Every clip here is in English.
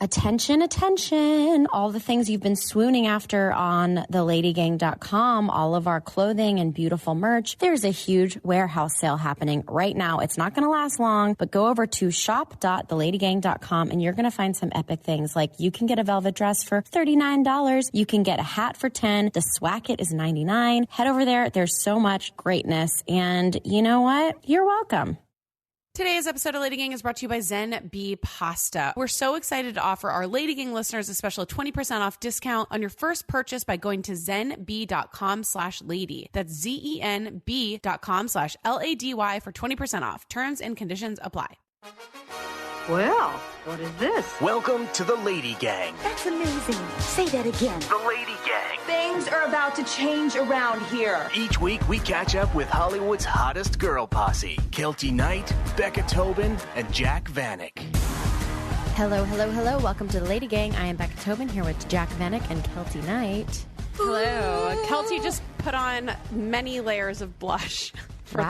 Attention, attention. All the things you've been swooning after on the LadyGang.com, all of our clothing and beautiful merch. There's a huge warehouse sale happening right now. It's not going to last long, but go over to shop.theladygang.com and you're going to find some epic things. Like you can get a velvet dress for $39. You can get a hat for $10. The swacket is $99. Head over there. There's so much greatness. And you know what? You're welcome. Today's episode of Lady Gang is brought to you by Zen Bee Pasta. We're so excited to offer our Lady Gang listeners a special 20% off discount on your first purchase by going to zenbee.com/lady. That's zenb.com/LADY for 20% off. Terms and conditions apply. Well, what is this? Welcome to the Lady Gang. That's amazing. Say that again. The Lady Gang. Things are about to change around here. Each week we catch up with Hollywood's hottest girl posse. Kelty Knight, Becca Tobin, and Jack Vanek. Hello, hello, hello. Welcome to the Lady Gang. I am Becca Tobin here with Jack Vanek and Kelty Knight. Hello. Kelty just put on many layers of blush for this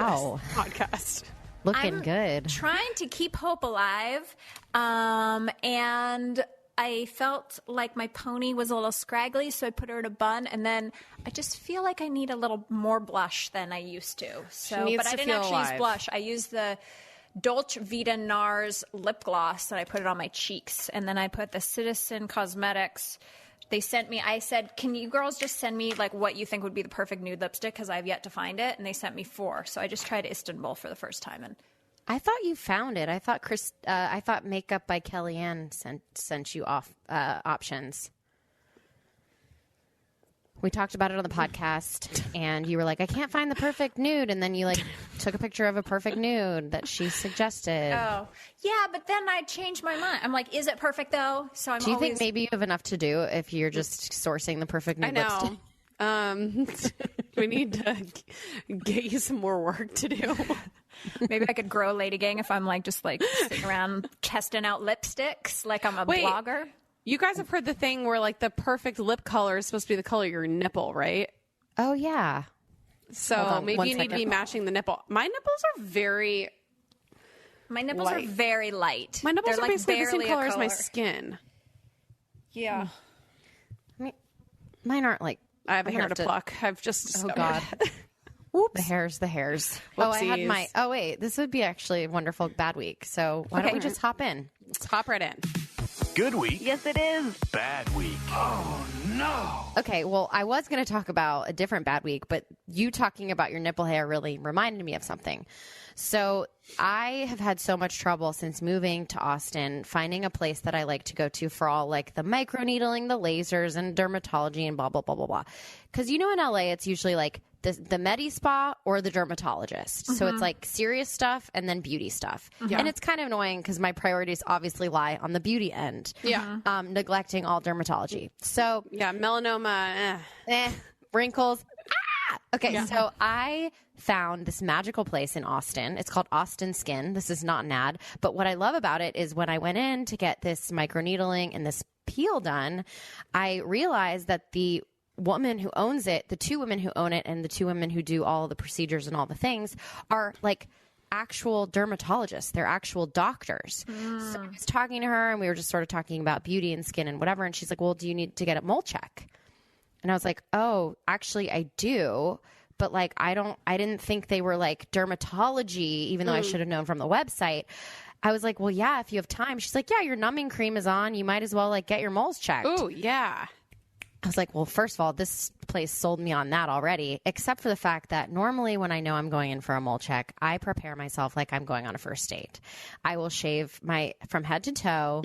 podcast. Looking good. Trying to keep hope alive. And I felt like my pony was a little scraggly, so I put her in a bun. And then I just feel like I need a little more blush than I used to. So, but I didn't actually use blush. I used the Dolce Vita NARS lip gloss and I put it on my cheeks. And then I put the Citizen Cosmetics. They sent me, I said, can you girls just send me like what you think would be the perfect nude lipstick? Because I've yet to find it. And they sent me 4. So I just tried Istanbul for the first time. And I thought you found it. I thought Makeup by Kellyanne sent you off options. We talked about it on the podcast, and you were like, "I can't find the perfect nude," and then you like took a picture of a perfect nude that she suggested. Oh, yeah, but then I changed my mind. I'm like, "Is it perfect though?" So I'm. Do you think maybe you have enough to do if you're just sourcing the perfect nude lipstick? We need to get you some more work to do. Maybe I could grow Lady Gang if I'm like just like sitting around testing out lipsticks like I'm a blogger. You guys have heard the thing where like the perfect lip color is supposed to be the color of your nipple, right? Oh yeah. So maybe you need to be matching the nipple. My nipples are very very light. My nipples They're are like basically the same barely color as my skin. Yeah. I mean, mine aren't like. I have a hair to pluck. I've just discovered. Oh God. Whoops. The hairs. Whoopsies. Oh, I had my. Oh wait, this would be actually a wonderful bad week. So why don't we just hop in? Let's hop right in. Good week. Yes, it is. Bad week. Oh, no. Okay, well, I was going to talk about a different bad week, but you talking about your nipple hair really reminded me of something. So I have had so much trouble since moving to Austin, finding a place that I like to go to for all like the microneedling, the lasers, and dermatology and blah, blah, blah, blah, blah. Because you know in LA, it's usually like the med spa or the dermatologist. Mm-hmm. So it's like serious stuff and then beauty stuff. Mm-hmm. And it's kind of annoying because my priorities obviously lie on the beauty end. Yeah. Neglecting all dermatology. So yeah, melanoma, wrinkles. Okay, so I found this magical place in Austin. It's called Austin Skin. This is not an ad. But what I love about it is when I went in to get this microneedling and this peel done, I realized that the woman who owns it, the 2 women who own it, and the 2 women who do all the procedures and all the things are like actual dermatologists. They're actual doctors. So I was talking to her and we were just sort of talking about beauty and skin and whatever. And she's like, well, do you need to get a mole check? And I was like, oh, actually I do. But like, I didn't think they were like dermatology, even though I should have known from the website. I was like, well, yeah, if you have time. She's like, yeah, your numbing cream is on. You might as well like get your moles checked. Oh, yeah. I was like, well, first of all, this place sold me on that already, except for the fact that normally when I know I'm going in for a mole check, I prepare myself like I'm going on a first date. I will shave from head to toe,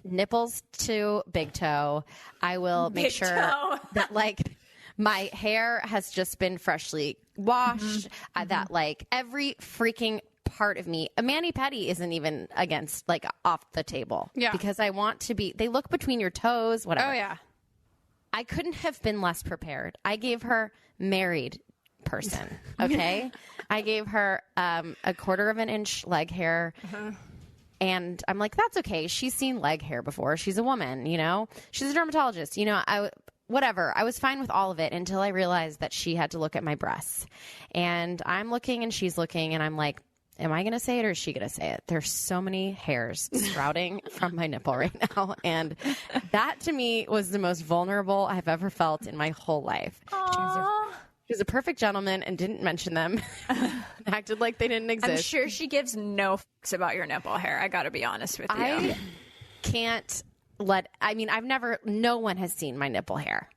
nipples to big toe. I will make sure that like my hair has just been freshly washed, that like every freaking part of me, a mani-pedi isn't even against like off the table. Yeah. Because I want to be, they look between your toes, whatever. Oh, yeah. I couldn't have been less prepared. I gave her married person. Okay. I gave her a 1/4 of an inch leg hair. And I'm like, that's okay. She's seen leg hair before. She's a woman, you know, she's a dermatologist, you know, whatever. I was fine with all of it until I realized that she had to look at my breasts, and I'm looking and she's looking and I'm like, Am I going to say it or is she going to say it? There's so many hairs sprouting from my nipple right now. And that to me was the most vulnerable I've ever felt in my whole life. She was a perfect gentleman and didn't mention them. Acted like they didn't exist. I'm sure she gives no fucks about your nipple hair. I got to be honest with you. I can't no one has seen my nipple hair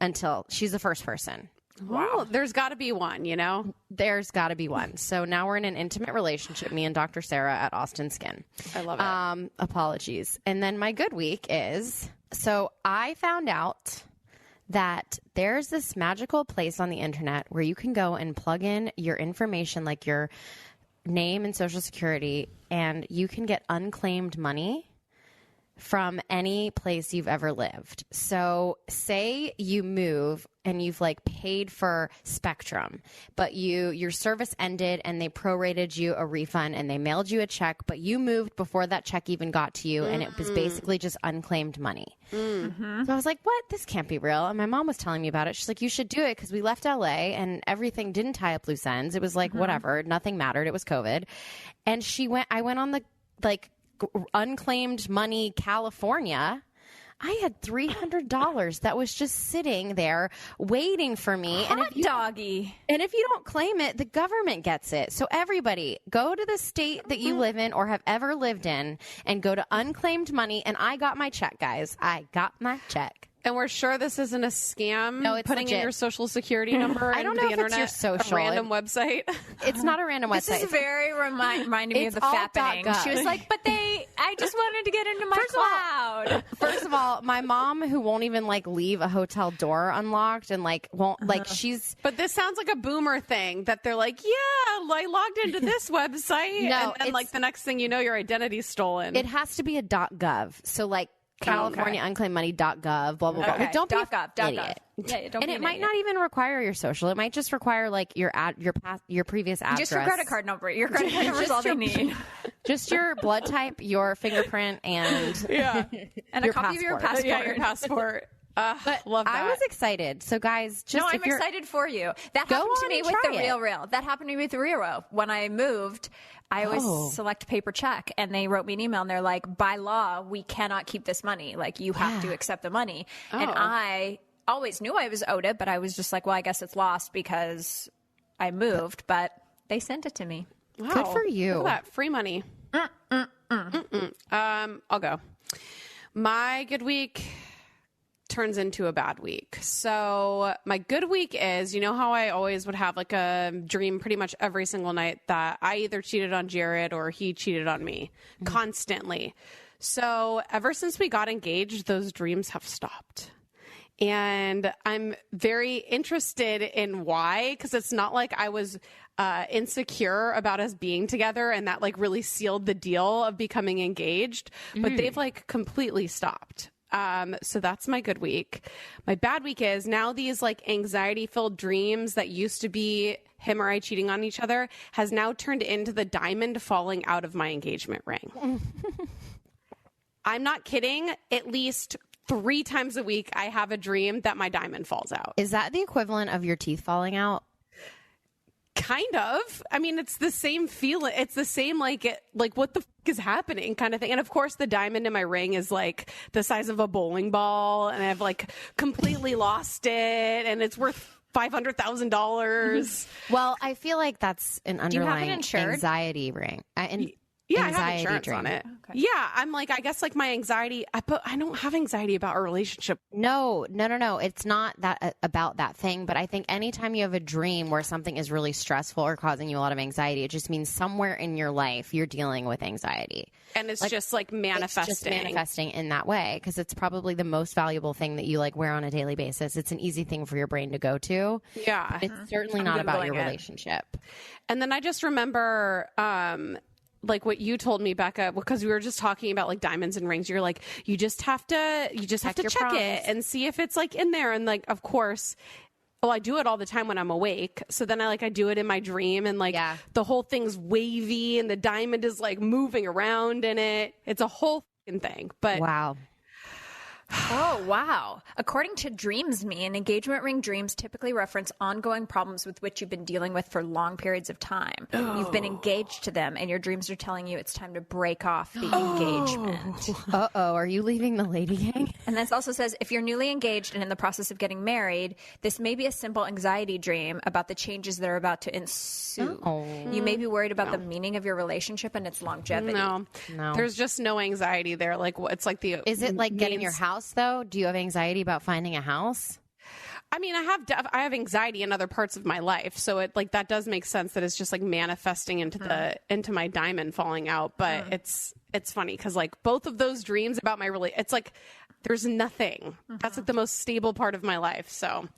until she's the first person. Wow. There's got to be one, you know? There's got to be one. So now we're in an intimate relationship, me and Dr. Sarah at Austin Skin. I love it. Apologies. And then my good week is, so I found out that there's this magical place on the internet where you can go and plug in your information, like your name and social security, and you can get unclaimed money from any place you've ever lived. So say you move and you've like paid for Spectrum, but your service ended and they prorated you a refund and they mailed you a check, but you moved before that check even got to you and it was basically just unclaimed money. So I was like, what? This can't be real. And my mom was telling me about it. She's like, you should do it because we left LA and everything didn't tie up loose ends. It was like, whatever, nothing mattered. It was COVID. And I went on the like unclaimed money California. I had $300 that was just sitting there waiting for me. Doggy. And if you don't claim it, the government gets it. So everybody, go to the state that you live in or have ever lived in and go to unclaimed money. And I got my check, guys. I got my check. And we're sure this isn't a scam. No, it's putting legit. in your social security number. I don't into know the if internet, it's your social. a random website. It's not a random website. This is very reminding me of the fappening. She was like, but I just wanted to get into my cloud. First of all, my mom, who won't even like leave a hotel door unlocked and like won't like But this sounds like a boomer thing that they're like, yeah, I logged into this website. No, and then like the next thing you know, your identity's stolen. It has to be a .gov. So like California unclaimed money.gov, blah, blah, blah. Okay. Like, don't be .gov, an idiot. Yeah, don't and be it an might idiot. not even require your social. It might just require like your previous address. Just your credit card number. Your credit card number is all they need. Just your blood type, your fingerprint, and and your a copy of your passport. Yeah, your passport. But love that. I was excited. So guys, just I'm excited for you. That happened to me with the Real Real. That happened to me with the Real Real. When I moved, I always select paper check, and they wrote me an email, and they're like, by law, we cannot keep this money. Like, you have to accept the money. And I always knew I was owed it, but I was just like, well, I guess it's lost because I moved. But they sent it to me. Wow. Good for you. Look at that. Free money. I'll go. My good week turns into a bad week. So my good week is, you know how I always would have like a dream pretty much every single night that I either cheated on Jared or he cheated on me constantly. So ever since we got engaged, those dreams have stopped. And I'm very interested in why, because it's not like I was insecure about us being together and that like really sealed the deal of becoming engaged, but they've like completely stopped. So that's my good week. My bad week is now these like anxiety filled dreams that used to be him or I cheating on each other has now turned into the diamond falling out of my engagement ring. I'm not kidding. At least 3 times a week, I have a dream that my diamond falls out. Is that the equivalent of your teeth falling out? Kind of. I mean, it's the same feeling. It's the same, like what the fuck is happening kind of thing. And of course, the diamond in my ring is like the size of a bowling ball. And I've like completely lost it. And it's worth $500,000. Well, I feel like that's an underlying anxiety ring. Yeah, I have insurance on it. Okay. Yeah, I'm like, I guess like my anxiety, but I don't have anxiety about a relationship. No. It's not that about that thing. But I think anytime you have a dream where something is really stressful or causing you a lot of anxiety, it just means somewhere in your life you're dealing with anxiety. And it's like, just like manifesting. It's just manifesting in that way because it's probably the most valuable thing that you like wear on a daily basis. It's an easy thing for your brain to go to. Yeah. It's certainly not about your relationship. And then I just remember, like what you told me, Becca, because we were just talking about like diamonds and rings. You're like, you just have to check it and see if it's like in there. And like, of course, well, I do it all the time when I'm awake. So then I do it in my dream and like the whole thing's wavy and the diamond is like moving around in it. It's a whole fucking thing. But wow. Oh, wow. According to Dreams Me, an engagement ring dreams typically reference ongoing problems with which you've been dealing with for long periods of time. You've been engaged to them, and your dreams are telling you it's time to break off the engagement. Uh-oh, are you leaving the LadyGang? And this also says, if you're newly engaged and in the process of getting married, this may be a simple anxiety dream about the changes that are about to ensue. Oh. You may be worried about the meaning of your relationship and its longevity. No. There's just no anxiety there. Like, it's like the... Is it like getting your house, though? Do you have anxiety about finding a house? I mean, I have anxiety in other parts of my life, so it like that does make sense that it's just like manifesting into my diamond falling out. But it's funny because like both of those dreams about my it's like there's nothing. That's like the most stable part of my life. So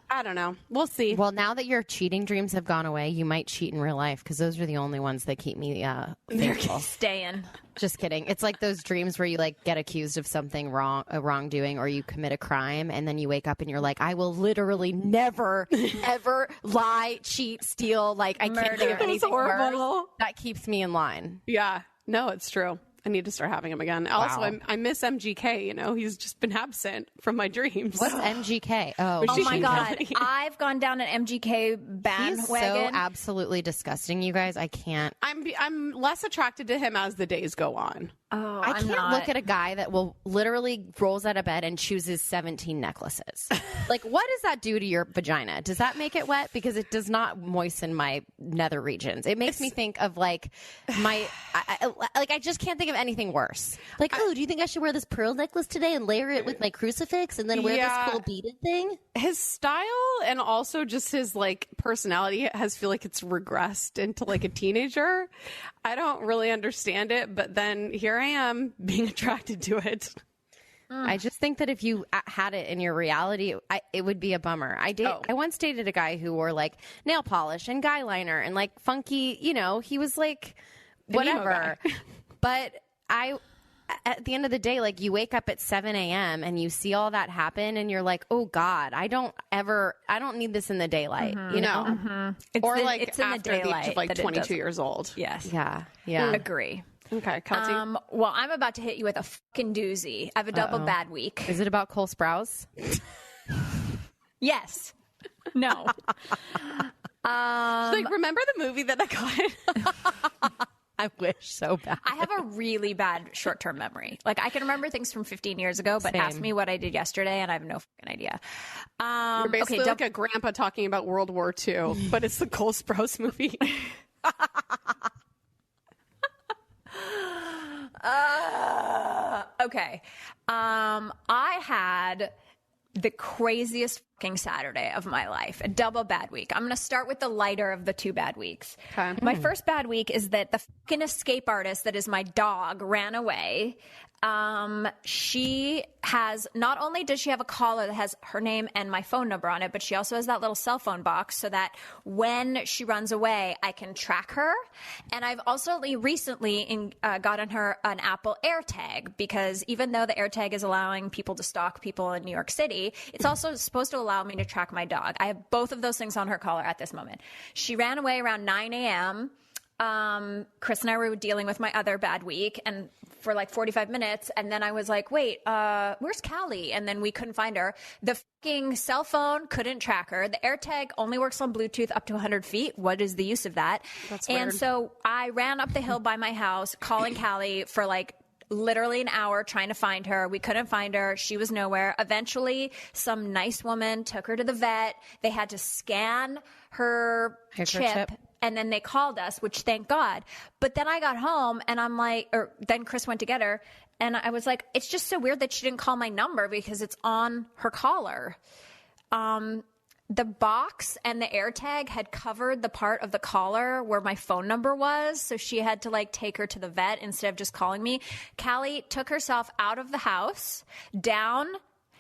I don't know. We'll see. Well, now that your cheating dreams have gone away, you might cheat in real life because those are the only ones that keep me faithful. Staying. Just kidding. It's like those dreams where you like get accused of something wrong, a wrongdoing, or you commit a crime, and then you wake up and you're like, I will literally never, ever lie, cheat, steal. Like I can't think of anything worse. That keeps me in line. Yeah. No, it's true. I need to start having him again. Wow. Also, I miss MGK. You know, he's just been absent from my dreams. What's MGK? Oh my God. I've gone down an MGK bandwagon. He's so absolutely disgusting, you guys. I can't. I'm less attracted to him as the days go on. Oh, I can't look at a guy that will literally rolls out of bed and chooses 17 necklaces. Like, what does that do to your vagina? Does that make it wet? Because it does not moisten my nether regions. It makes me think of like I just can't think of anything worse. Like, oh, do you think I should wear this pearl necklace today and layer it with my crucifix and then wear this cool beaded thing? His style and also just his like personality has feel like it's regressed into like a teenager. I don't really understand it, but then here I am being attracted to it. I just think that if you had it in your reality, it would be a bummer. I once dated a guy who wore like nail polish and guy liner and like funky, you know, he was like whatever. But at the end of the day, like you wake up at 7 a.m. and you see all that happen and you're like, oh God, I don't need this in the daylight, you know? Mm-hmm. Or like it's after the age of like 22 years old. Yes. Yeah. Agree. Okay, Kelsey. Well, I'm about to hit you with a fucking doozy. I have a double bad week. Is it about Cole Sprouse? Yes. No. Like, remember the movie that I got? I wish so bad. I have a really bad short-term memory. Like, I can remember things from 15 years ago, but ask me what I did yesterday, and I have no fucking idea. You're basically like a grandpa talking about World War II, but it's the Cole Sprouse movie. Okay. I had the craziest fucking Saturday of my life, a double bad week. I'm going to start with the lighter of the two bad weeks. Okay. My first bad week is that the fucking escape artist that is my dog ran away. She has, not only does she have a collar that has her name and my phone number on it, but she also has that little cell phone box so that when she runs away, I can track her. And I've also recently gotten her an Apple AirTag, because even though the AirTag is allowing people to stalk people in New York City, it's also supposed to allow me to track my dog. I have both of those things on her collar at this moment. She ran away around 9 a.m. Chris and I were dealing with my other bad week and for like 45 minutes. And then I was like, wait, where's Callie? And then we couldn't find her. The fucking cell phone couldn't track her. The AirTag only works on Bluetooth up to 100 feet. What is the use of that? That's weird. And so I ran up the hill by my house calling Callie for like literally an hour trying to find her. We couldn't find her. She was nowhere. Eventually, some nice woman took her to the vet. They had to scan her chip. And then they called us, which thank God. But then I got home and I'm like, or then Chris went to get her. And I was like, it's just so weird that she didn't call my number because it's on her collar. The box and the AirTag had covered the part of the collar where my phone number was. So she had to like take her to the vet instead of just calling me. Callie took herself out of the house, down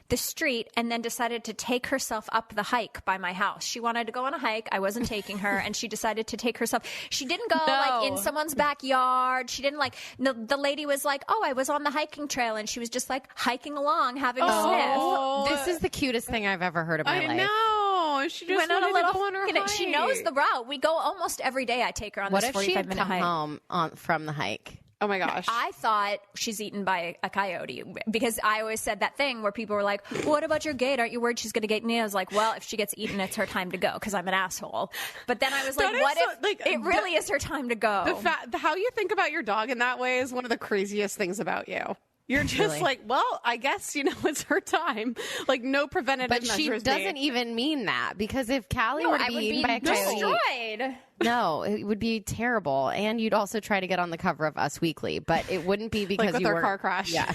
the street, and then decided to take herself up the hike by my house. She wanted to go on a hike. I wasn't taking her, and she decided to take herself. She didn't go like in someone's backyard. She didn't like, the lady was like, oh, I was on the hiking trail, and she was just like hiking along, having a sniff. This is the cutest thing I've ever heard in my life. I know. She just went on a little go on her hike. She knows the route. We go almost every day. I take her on this 45-minute hike. What if she had come home from the hike? Oh my gosh. I thought she's eaten by a coyote because I always said that thing where people were like, what about your gate? Aren't you worried she's going to get me? I was like, well, if she gets eaten, it's her time to go because I'm an asshole. But then I was like, what if it really is her time to go? How you think about your dog in that way is one of the craziest things about you. You're just really? Like, well, I guess, it's her time. Like, no preventative measures. But she doesn't even mean that, because if Callie were to be eaten by a destroyed. No, it would be terrible. And you'd also try to get on the cover of Us Weekly, but it wouldn't be because like with you our car crash. Yeah.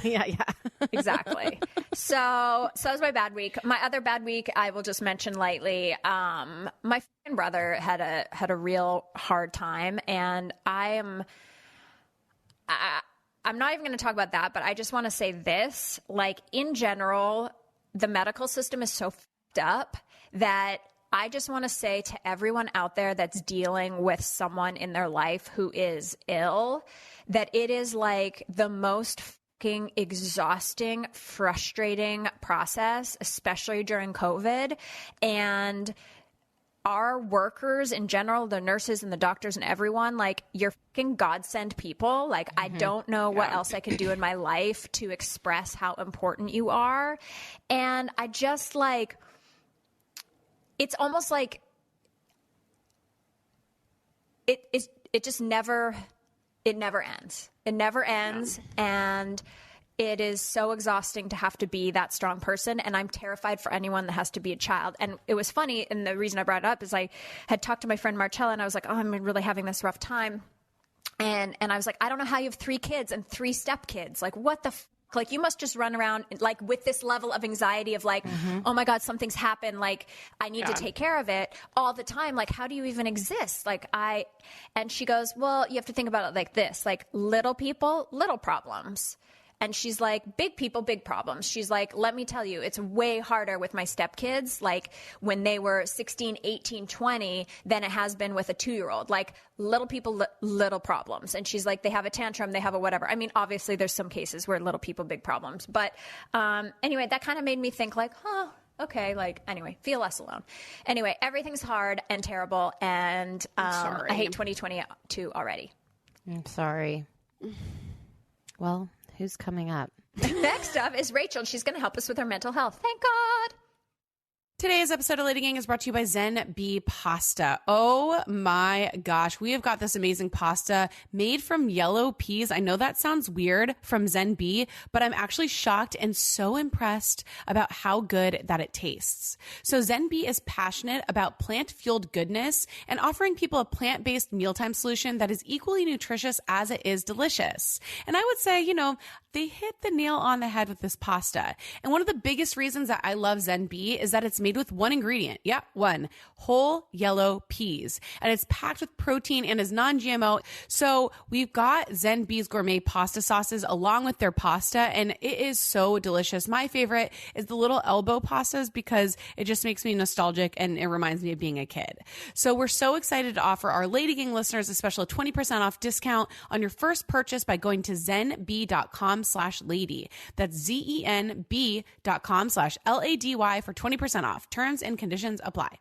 Exactly. So that was my bad week. My other bad week, I will just mention lightly. My fucking brother had a real hard time, and I'm not even going to talk about that, but I just want to say this. Like, in general, the medical system is so fucked up that I just want to say to everyone out there that's dealing with someone in their life who is ill, that it is like the most fucking exhausting, frustrating process, especially during COVID. And our workers in general, the nurses and the doctors and everyone, like, you're fucking godsend people. Like, I don't know what else I can do in my life to express how important you are. And I just like, it's almost like it just never ends. It never ends. Yeah. And it is so exhausting to have to be that strong person. And I'm terrified for anyone that has to be a child. And it was funny. And the reason I brought it up is I had talked to my friend Marcella, and I was like, oh, I'm really having this rough time. And I was like, I don't know how you have 3 kids and 3 stepkids. Like, what the f-? Like, you must just run around like with this level of anxiety of like, oh my God, something's happened. Like, I need to take care of it all the time. Like, how do you even exist? And she goes, well, you have to think about it like this, like, little people, little problems. And she's like, big people, big problems. She's like, let me tell you, it's way harder with my stepkids, like when they were 16, 18, 20, than it has been with a 2-year-old. Like, little people, little problems. And she's like, they have a tantrum, they have a whatever. I mean, obviously there's some cases where little people, big problems. But anyway, that kind of made me think like, okay, like, anyway, feel less alone. Anyway, everything's hard and terrible. And I hate 2022 already. I'm sorry. Well, who's coming up? Next up is Rachel, and she's going to help us with her mental health. Thank God. Today's episode of LadyGang is brought to you by Zen B Pasta. Oh my gosh, we have got this amazing pasta made from yellow peas. I know that sounds weird from Zen B, but I'm actually shocked and so impressed about how good that it tastes. So Zen B is passionate about plant-fueled goodness and offering people a plant-based mealtime solution that is equally nutritious as it is delicious. And I would say, they hit the nail on the head with this pasta. And one of the biggest reasons that I love Zen B is that it's made with one ingredient. Yeah, one. Whole yellow peas. And it's packed with protein and is non-GMO. So we've got Zen B's gourmet pasta sauces along with their pasta, and it is so delicious. My favorite is the little elbow pastas because it just makes me nostalgic and it reminds me of being a kid. So we're so excited to offer our LadyGang listeners a special 20% off discount on your first purchase by going to zenb.com/lady. That's zenb.com/LADY for 20% off. Terms and conditions apply.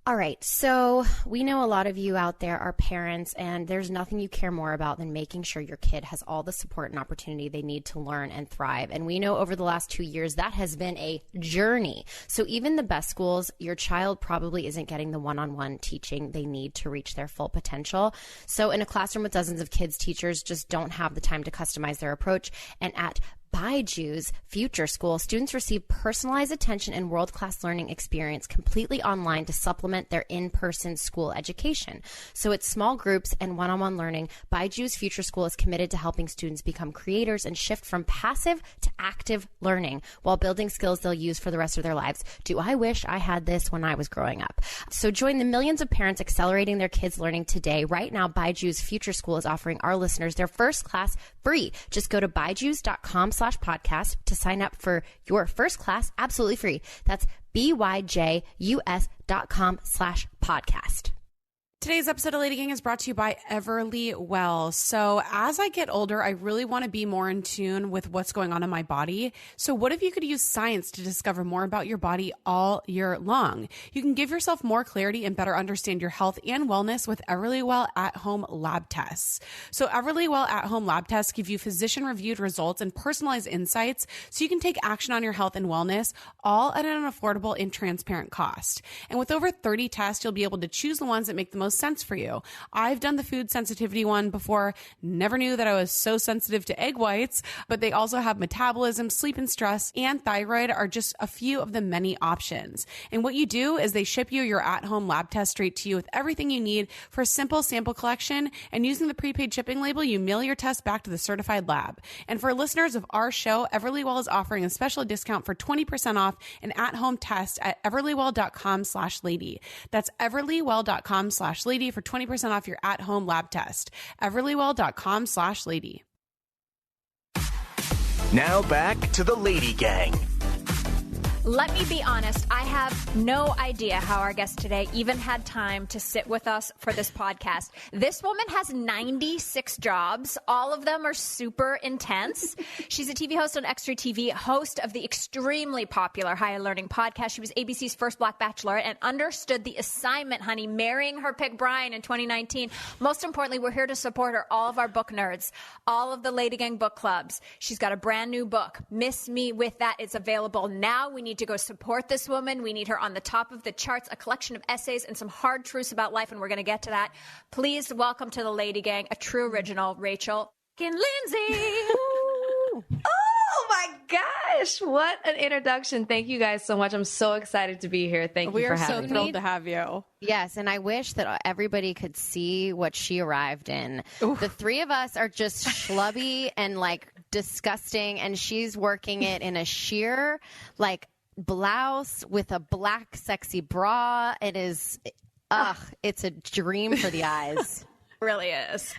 All right. So we know a lot of you out there are parents, and there's nothing you care more about than making sure your kid has all the support and opportunity they need to learn and thrive. And we know over the last 2 years, that has been a journey. So even the best schools, your child probably isn't getting the one-on-one teaching they need to reach their full potential. So in a classroom with dozens of kids, teachers just don't have the time to customize their approach. And at Byju's Future School, students receive personalized attention and world-class learning experience completely online to supplement their in-person school education. So it's small groups and one-on-one learning. Byju's Future School is committed to helping students become creators and shift from passive to active learning while building skills they'll use for the rest of their lives. Do I wish I had this when I was growing up? So join the millions of parents accelerating their kids' learning today. Right now, Byju's Future School is offering our listeners their first class free. Just go to byjus.com/podcast to sign up for your first class absolutely free. That's byjus.com/podcast. Today's episode of Lady Gang is brought to you by Everlywell. So as I get older, I really want to be more in tune with what's going on in my body. So what if you could use science to discover more about your body all year long? You can give yourself more clarity and better understand your health and wellness with Everlywell at-home lab tests. So Everlywell at-home lab tests give you physician-reviewed results and personalized insights so you can take action on your health and wellness, all at an affordable and transparent cost. And with over 30 tests, you'll be able to choose the ones that make the most sense for you. I've done the food sensitivity one before, never knew that I was so sensitive to egg whites, but they also have metabolism, sleep and stress, and thyroid are just a few of the many options. And what you do is they ship you your at-home lab test straight to you with everything you need for a simple sample collection, and using the prepaid shipping label, you mail your test back to the certified lab. And for listeners of our show, Everlywell is offering a special discount for 20% off an at-home test at everlywell.com/lady. That's everlywell.com/lady for 20% off your at-home lab test. everlywell.com/lady. Now back to the Lady Gang. Let me be honest, I have no idea how our guest today even had time to sit with us for this podcast. This woman has 96 jobs. All of them are super intense. She's a TV host on Extra TV, host of the extremely popular Higher Learning podcast. She was ABC's first Black Bachelorette and understood the assignment, honey, marrying her pick Brian in 2019. Most importantly, we're here to support her, all of our book nerds, all of the Lady Gang book clubs. She's got a brand new book, Miss Me With That. It's available now. We need to go support this woman. We need her on the top of the charts, a collection of essays and some hard truths about life, and we're going to get to that. Please welcome to the Lady Gang, a true original, Rachel and Lindsay. Oh my gosh, what an introduction. Thank you guys so much. I'm so excited to be here. Thank you for having me. We are so thrilled to have you. Yes, and I wish that everybody could see what she arrived in. Oof. The three of us are just schlubby and like disgusting, and she's working it in a sheer like blouse with a black sexy bra. It is it's a dream for the eyes. Really is.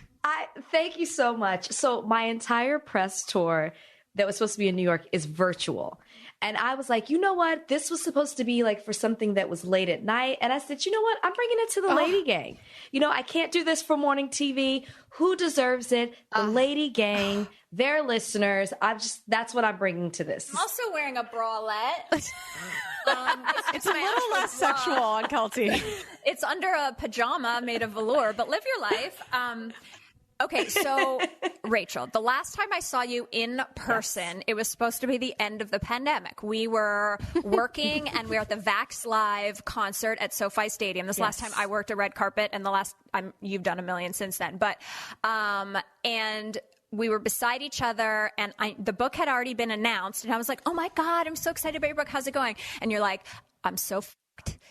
Thank you so much. So my entire press tour that was supposed to be in New York is virtual. And I was like, you know what? This was supposed to be like for something that was late at night. And I said, you know what? I'm bringing it to the Lady Gang. You know, I can't do this for morning TV. Who deserves it? The Lady Gang, their listeners. That's what I'm bringing to this. I'm also wearing a bralette. It's a little less sexual on Kelty. It's under a pajama made of velour, but live your life. Okay, so Rachel, the last time I saw you in person, It was supposed to be the end of the pandemic. We were working and we were at the Vax Live concert at SoFi Stadium. This last time I worked a red carpet, and you've done a million since then. But and we were beside each other, and the book had already been announced, and I was like, oh my God, I'm so excited about your book. How's it going? And you're like, I'm so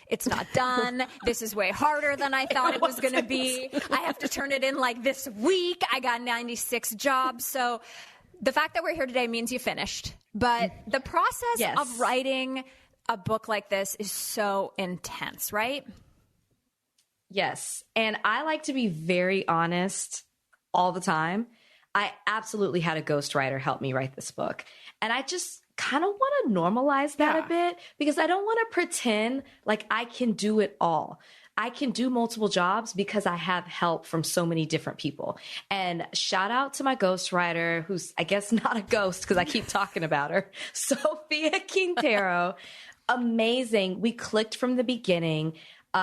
it's not done. This is way harder than I thought it was going to be. I have to turn it in like this week. I got 96 jobs. So the fact that we're here today means you finished. But the process of writing a book like this is so intense, right? Yes. And I like to be very honest all the time. I absolutely had a ghostwriter help me write this book. And I just kind of want to normalize that a bit, because I don't want to pretend like I can do it all. I can do multiple jobs because I have help from so many different people. And shout out to my ghostwriter, who's I guess not a ghost because I keep talking about her, Sophia Quintero. Amazing. We clicked from the beginning.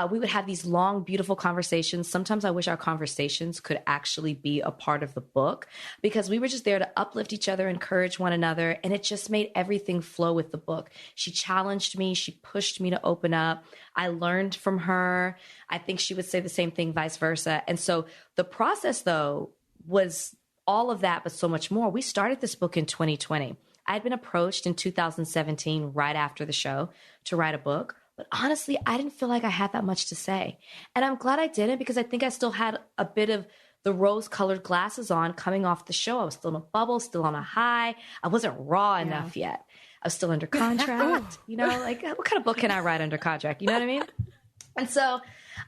We would have these long, beautiful conversations. Sometimes I wish our conversations could actually be a part of the book, because we were just there to uplift each other, encourage one another. And it just made everything flow with the book. She challenged me. She pushed me to open up. I learned from her. I think she would say the same thing, vice versa. And so the process, though, was all of that, but so much more. We started this book in 2020. I had been approached in 2017, right after the show, to write a book. But honestly, I didn't feel like I had that much to say. And I'm glad I didn't, because I think I still had a bit of the rose-colored glasses on coming off the show. I was still in a bubble, still on a high. I wasn't raw enough yet. I was still under contract. You know, like what kind of book can I write under contract? You know what I mean? And so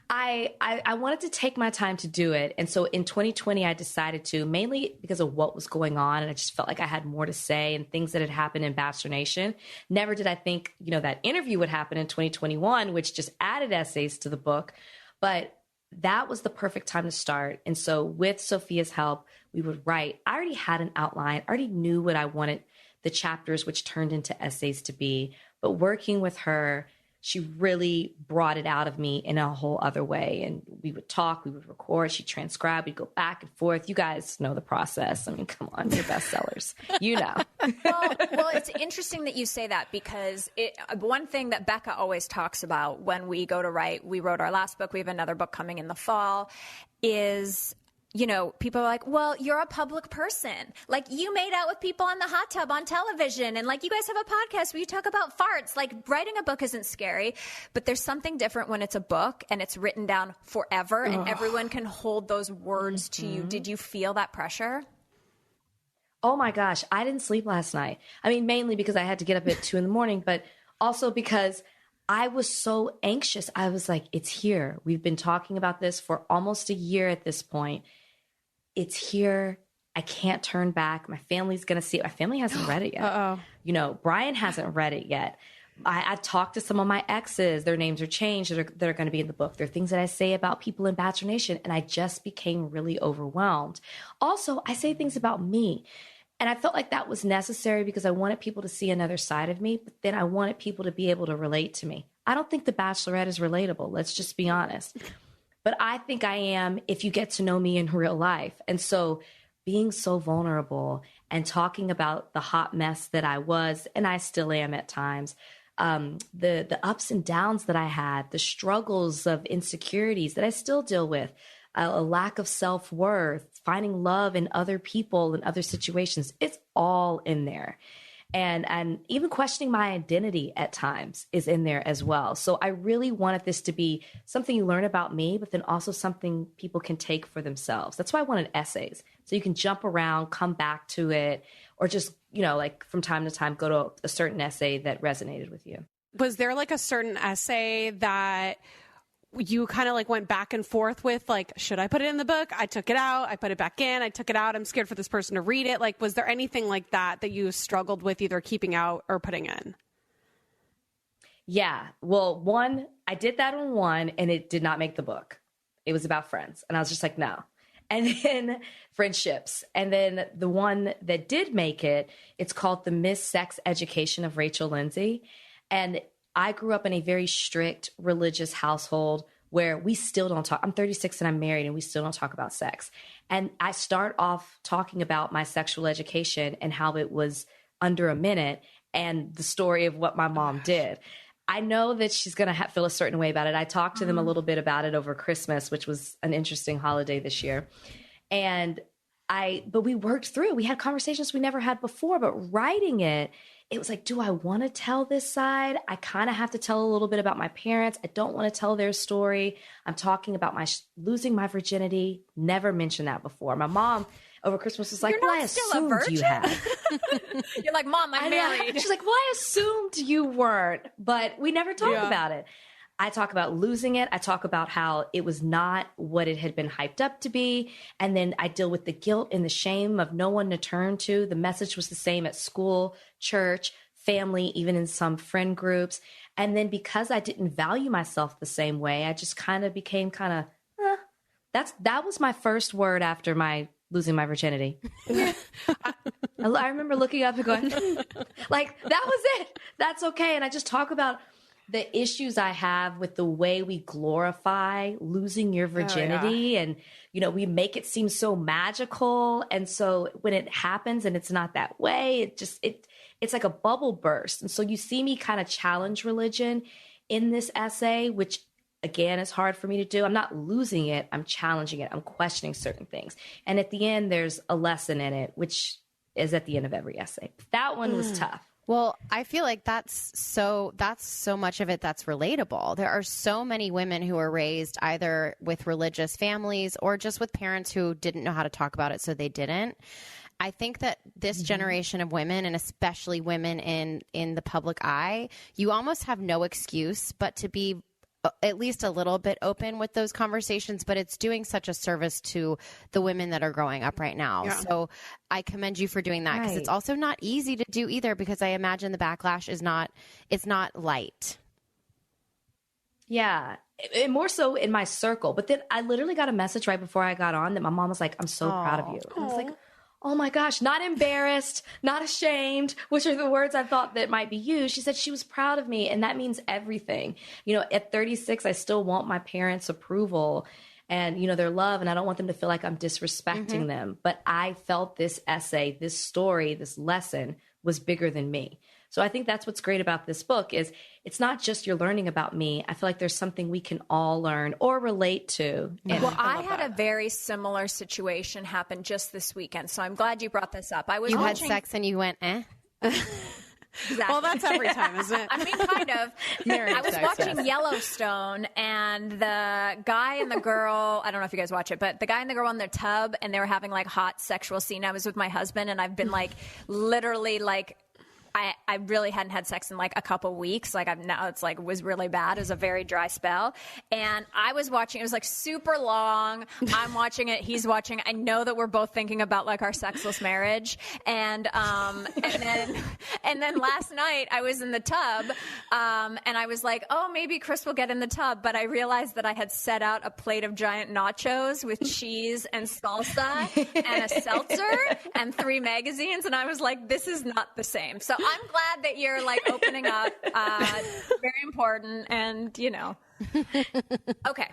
I wanted to take my time to do it. And so in 2020, I decided to, mainly because of what was going on. And I just felt like I had more to say and things that had happened in Bachelor Nation. Never did I think, you know, that interview would happen in 2021, which just added essays to the book. But that was the perfect time to start. And so with Sophia's help, we would write. I already had an outline. I already knew what I wanted the chapters, which turned into essays, to be. But working with her, she really brought it out of me in a whole other way. And we would talk, we would record, she'd transcribe, we'd go back and forth. You guys know the process. I mean, come on, you're bestsellers. You know. Well, it's interesting that you say that, because one thing that Becca always talks about when we go to write, we wrote our last book, we have another book coming in the fall, is, you know, people are like, well, you're a public person. Like, you made out with people in the hot tub on television. And like, you guys have a podcast where you talk about farts. Like, writing a book isn't scary, but there's something different when it's a book and it's written down forever and everyone can hold those words to you. Did you feel that pressure? Oh my gosh. I didn't sleep last night. I mean, mainly because I had to get up at 2 a.m, but also because I was so anxious. I was like, it's here. We've been talking about this for almost a year at this point. It's here. I can't turn back. My family's going to see it. My family hasn't read it yet. You know, Brian hasn't read it yet. I talked to some of my exes. Their names are changed that are going to be in the book. There are things that I say about people in Bachelor Nation, and I just became really overwhelmed. Also, I say things about me, and I felt like that was necessary because I wanted people to see another side of me, but then I wanted people to be able to relate to me. I don't think The Bachelorette is relatable. Let's just be honest. But I think I am if you get to know me in real life. And so being so vulnerable and talking about the hot mess that I was, and I still am at times, the ups and downs that I had, the struggles of insecurities that I still deal with, a lack of self-worth, finding love in other people and other situations, it's all in there. And even questioning my identity at times is in there as well. So I really wanted this to be something you learn about me, but then also something people can take for themselves. That's why I wanted essays. So you can jump around, come back to it, or just, you know, like from time to time, go to a certain essay that resonated with you. Was there like a certain essay that you kind of like went back and forth with, like, should I put it in the book? I took it out. I put it back in. I took it out. I'm scared for this person to read it. Like, was there anything like that you struggled with either keeping out or putting in? Yeah. Well, I did that on one and it did not make the book. It was about friends. And I was just like, no. And then friendships. And then the one that did make it, it's called The Miss Sex Education of Rachel Lindsay. And I grew up in a very strict religious household where we still don't talk. I'm 36 and I'm married and we still don't talk about sex. And I start off talking about my sexual education and how it was under a minute and the story of what my mom did. I know that she's going to feel a certain way about it. I talked to them a little bit about it over Christmas, which was an interesting holiday this year. But we worked through, we had conversations we never had before, but writing it was like, do I want to tell this side? I kind of have to tell a little bit about my parents. I don't want to tell their story. I'm talking about my losing my virginity. Never mentioned that before. My mom over Christmas was like, well, I assumed you had. You're like, Mom, I'm married. She's like, well, I assumed you weren't, but we never talked about it. I talk about losing it. I talk about how it was not what it had been hyped up to be. And then I deal with the guilt and the shame of no one to turn to. The message was the same at school, church, family, even in some friend groups. And then because I didn't value myself the same way, I just kind of became that was my first word after my losing my virginity. I remember looking up and going, like, that was it. That's okay. And I just talk about the issues I have with the way we glorify losing your virginity. And, you know, we make it seem so magical. And so when it happens and it's not that way, it's like a bubble burst. And so you see me kind of challenge religion in this essay, which again is hard for me to do. I'm not losing it. I'm challenging it. I'm questioning certain things. And at the end, there's a lesson in it, which is at the end of every essay. That one was tough. Well, I feel like that's so much of it that's relatable. There are so many women who are raised either with religious families or just with parents who didn't know how to talk about it, so they didn't. I think that this generation of women, and especially women in the public eye, you almost have no excuse but to be at least a little bit open with those conversations, but it's doing such a service to the women that are growing up right now. Yeah. So I commend you for doing that, because it's also not easy to do either, because I imagine the backlash it's not light. Yeah. and more so in my circle. But then I literally got a message right before I got on that my mom was like, I'm so proud of you. And I was like, oh my gosh, not embarrassed, not ashamed, which are the words I thought that might be used. She said she was proud of me, and that means everything. You know, at 36, I still want my parents' approval and, you know, their love, and I don't want them to feel like I'm disrespecting them. But I felt this essay, this story, this lesson was bigger than me. So I think that's what's great about this book is it's not just you're learning about me. I feel like there's something we can all learn or relate to. And well, I had a very similar situation happen just this weekend. So I'm glad you brought this up. You had sex and you went, eh? Exactly. Well, that's every time, isn't it? I mean, kind of. I was watching Yellowstone, and the guy and the girl, I don't know if you guys watch it, but the guy and the girl in their tub, and they were having like hot sexual scene. I was with my husband, and I've been like literally like, I really hadn't had sex in like a couple weeks. Like now it's like, it was really bad. It was a very dry spell. And I was watching, it was like super long. I'm watching it. He's watching. I know that we're both thinking about like our sexless marriage. And then last night I was in the tub, and I was like, oh, maybe Chris will get in the tub. But I realized that I had set out a plate of giant nachos with cheese and salsa and a seltzer and 3 magazines. And I was like, this is not the same. So I'm glad that you're like opening up. Very important. And, you know, okay.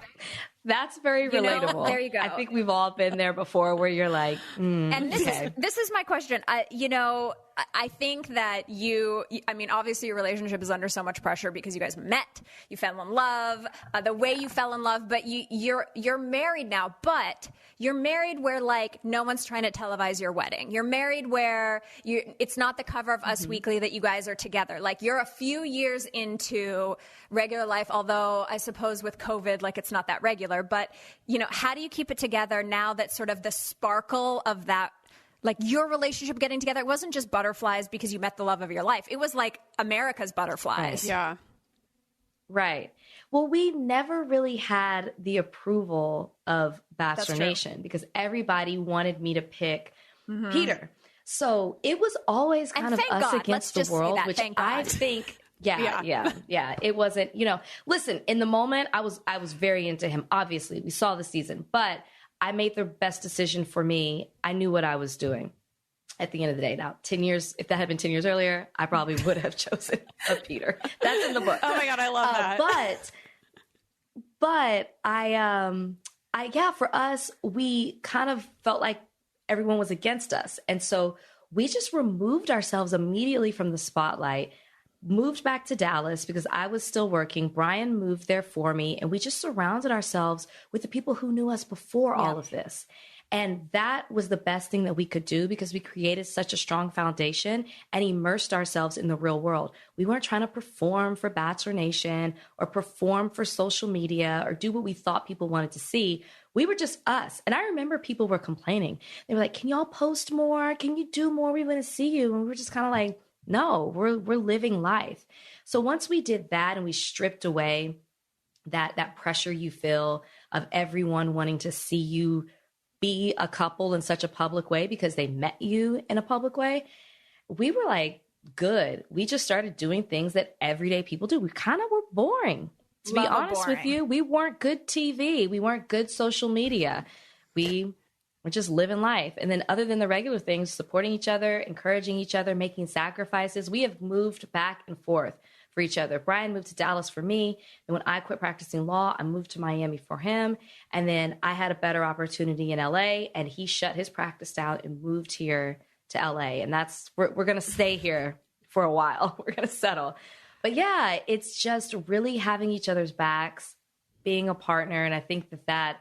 That's very relatable. There you go. I think we've all been there before where you're like, and this is my question. I think that I mean, obviously your relationship is under so much pressure because you guys met, you fell in love, the way you fell in love, but you're married now, but you're married where like no one's trying to televise your wedding. You're married where it's not the cover of Us Weekly that you guys are together. Like you're a few years into regular life, although I suppose with COVID, like it's not that regular, but you know, how do you keep it together now that sort of the sparkle of that, like your relationship getting together, it wasn't just butterflies because you met the love of your life. It was like America's butterflies. Right. Yeah. Right. Well, we never really had the approval of Bachelor Nation because everybody wanted me to pick Peter. So it was always kind of us against the world, which I think, yeah. It wasn't, you know, listen, in the moment I was very into him. Obviously we saw the season, but I made the best decision for me. I knew what I was doing at the end of the day. Now, 10 years, if that had been 10 years earlier, I probably would have chosen a Peter. That's in the book. Oh my God, I love that. But yeah, for us, we kind of felt like everyone was against us. And so we just removed ourselves immediately from the spotlight, moved back to Dallas because I was still working. Brian moved there for me, and we just surrounded ourselves with the people who knew us before all of this. And that was the best thing that we could do because we created such a strong foundation and immersed ourselves in the real world. We weren't trying to perform for Bachelor Nation or perform for social media or do what we thought people wanted to see. We were just us. And I remember people were complaining. They were like, can y'all post more? Can you do more? We want to see you. And we were just kind of like, no, we're living life. So once we did that and we stripped away that pressure you feel of everyone wanting to see you be a couple in such a public way because they met you in a public way, we were like, good. We just started doing things that everyday people do. We kind of were boring. To be honest with you, we weren't good TV. We weren't good social media. We were just living life. And then other than the regular things, supporting each other, encouraging each other, making sacrifices, we have moved back and forth for each other. Brian moved to Dallas for me. And when I quit practicing law, I moved to Miami for him. And then I had a better opportunity in LA, and he shut his practice down and moved here to LA. And we're going to stay here for a while. We're going to settle. But yeah, it's just really having each other's backs, being a partner. And I think that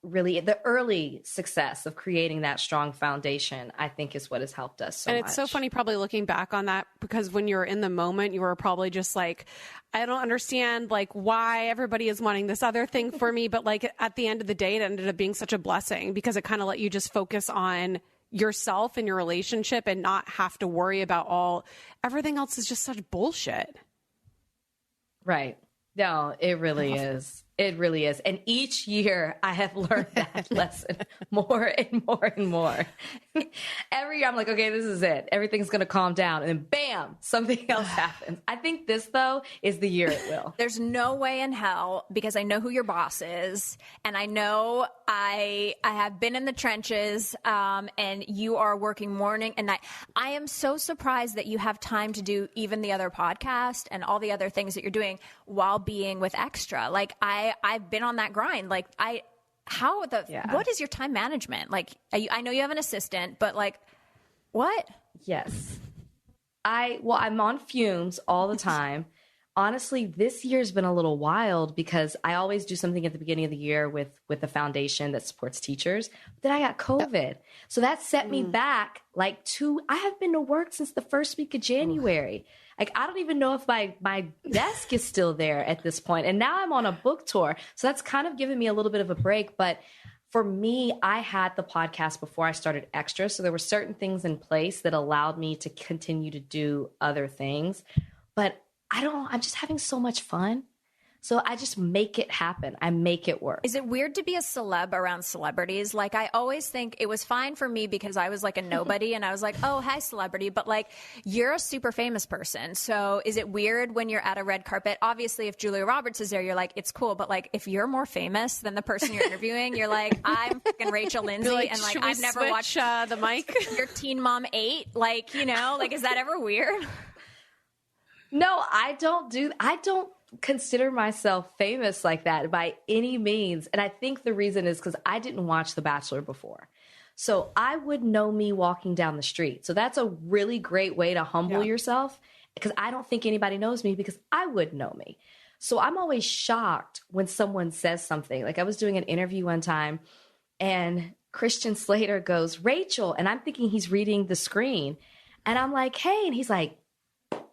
really the early success of creating that strong foundation, I think, is what has helped us so much. And it's so funny probably looking back on that, because when you were in the moment, you were probably just like, I don't understand like why everybody is wanting this other thing for me. But like at the end of the day, it ended up being such a blessing because it kind of let you just focus on yourself and your relationship and not have to worry about everything else is just such bullshit. Right. No, it really is. It really is. And each year I have learned that lesson more and more and more. Every year I'm like, okay, this is it. Everything's going to calm down. And then bam, something else happens. I think this, though, is the year it will. There's no way in hell, because I know who your boss is. And I know I have been in the trenches, and you are working morning and night. I am so surprised that you have time to do even the other podcast and all the other things that you're doing while being with Extra. Like, I've been on that grind. Like, what is your time management? Like, I know you have an assistant, but like, what? Yes. I'm on fumes all the time. Honestly, this year's been a little wild because I always do something at the beginning of the year with the foundation that supports teachers. Then I got COVID. So that set me back I have been to work since the first week of January. Like, I don't even know if my desk is still there at this point. And now I'm on a book tour. So that's kind of given me a little bit of a break. But for me, I had the podcast before I started Extra. So there were certain things in place that allowed me to continue to do other things. But I'm just having so much fun. So I just make it happen. I make it work. Is it weird to be a celeb around celebrities? Like, I always think it was fine for me because I was like a nobody and I was like, oh, hi, celebrity. But like, you're a super famous person. So is it weird when you're at a red carpet? Obviously, if Julia Roberts is there, you're like, it's cool. But like, if you're more famous than the person you're interviewing, you're like, I'm fucking Rachel Lindsay. And like, I've never watched the mic. Your Teen Mom 8. Like, like, is that ever weird? No, I don't consider myself famous like that by any means. And I think the reason is because I didn't watch The Bachelor before. So I would know me walking down the street. So that's a really great way to humble yourself, because I don't think anybody knows me because I would know me. So I'm always shocked when someone says something. Like, I was doing an interview one time and Christian Slater goes, Rachel. And I'm thinking he's reading the screen. And I'm like, hey. And he's like,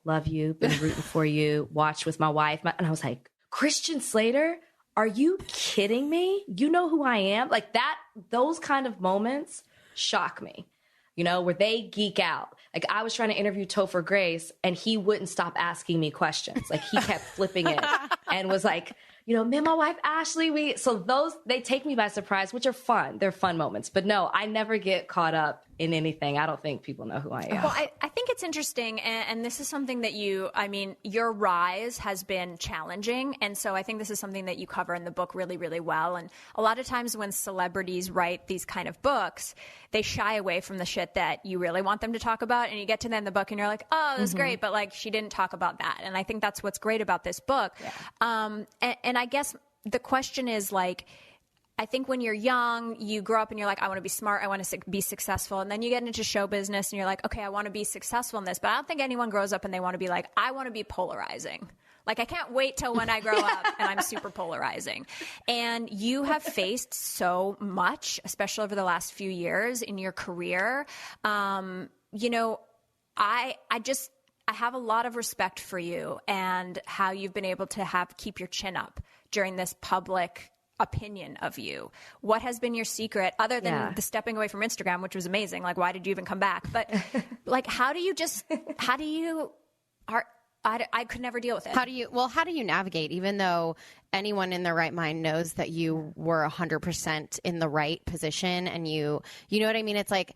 love you, been rooting for you, watched with my wife. And I was like, Christian Slater, are you kidding me? You know who I am? Like that, those kind of moments shock me, where they geek out. Like, I was trying to interview Topher Grace and he wouldn't stop asking me questions. Like, he kept flipping it and was like, me and my wife, Ashley, so they take me by surprise, which are fun. They're fun moments. But no, I never get caught up in anything. I don't think people know who I am. Well, I think it's interesting. And this is something that your rise has been challenging. And so I think this is something that you cover in the book really, really well. And a lot of times when celebrities write these kind of books, they shy away from the shit that you really want them to talk about. And you get to the end of the book and you're like, oh, that's great. But like, she didn't talk about that. And I think that's what's great about this book. Yeah. And I guess the question is like, I think when you're young, you grow up and you're like, I want to be smart. I want to be successful. And then you get into show business and you're like, okay, I want to be successful in this. But I don't think anyone grows up and they want to be like, I want to be polarizing. Like, I can't wait till when I grow up and I'm super polarizing. And you have faced so much, especially over the last few years in your career. I have a lot of respect for you and how you've been able to keep your chin up during this public opinion of you. What has been your secret other than the stepping away from Instagram, which was amazing? Like, why did you even come back? But like, I could never deal with it. How do you navigate, even though anyone in their right mind knows that you were 100% in the right position and you know what I mean? It's like,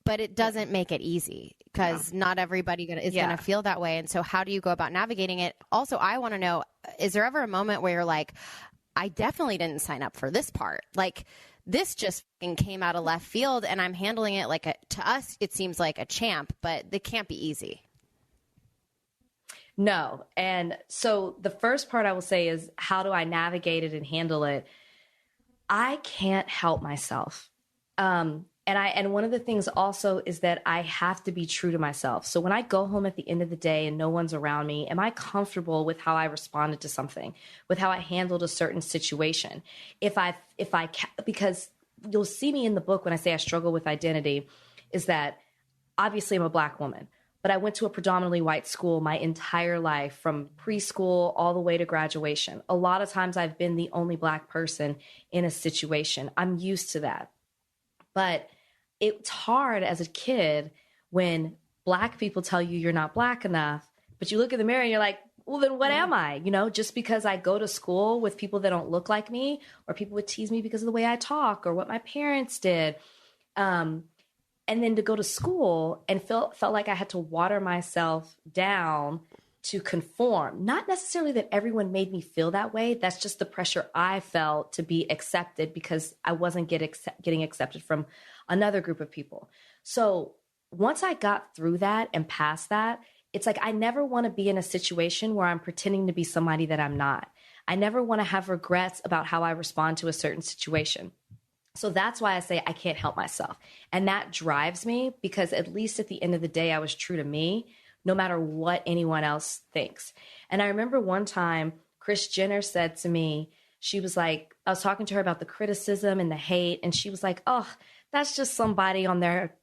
but it doesn't make it easy because not everybody is going to feel that way. And so how do you go about navigating it? Also, I want to know, is there ever a moment where you're like, I definitely didn't sign up for this part. Like, this just came out of left field and I'm handling it like to us, it seems like a champ, but it can't be easy. No. And so the first part I will say is, how do I navigate it and handle it? I can't help myself. And one of the things also is that I have to be true to myself. So when I go home at the end of the day and no one's around me, am I comfortable with how I responded to something, with how I handled a certain situation? Because you'll see me in the book when I say I struggle with identity, is that obviously I'm a Black woman, but I went to a predominantly white school my entire life, from preschool all the way to graduation. A lot of times I've been the only Black person in a situation. I'm used to that. But it's hard as a kid when Black people tell you you're not Black enough, but you look in the mirror and you're like, well, then what am I? You know, just because I go to school with people that don't look like me, or people would tease me because of the way I talk or what my parents did. And then to go to school and felt like I had to water myself down to conform. Not necessarily that everyone made me feel that way. That's just the pressure I felt to be accepted because I wasn't getting accepted from another group of people. So once I got through that and past that, it's like I never want to be in a situation where I'm pretending to be somebody that I'm not. I never want to have regrets about how I respond to a certain situation. So that's why I say I can't help myself. And that drives me because at least at the end of the day, I was true to me, no matter what anyone else thinks. And I remember one time Kris Jenner said to me, she was like, I was talking to her about the criticism and the hate. And she was like, oh, that's just somebody on their,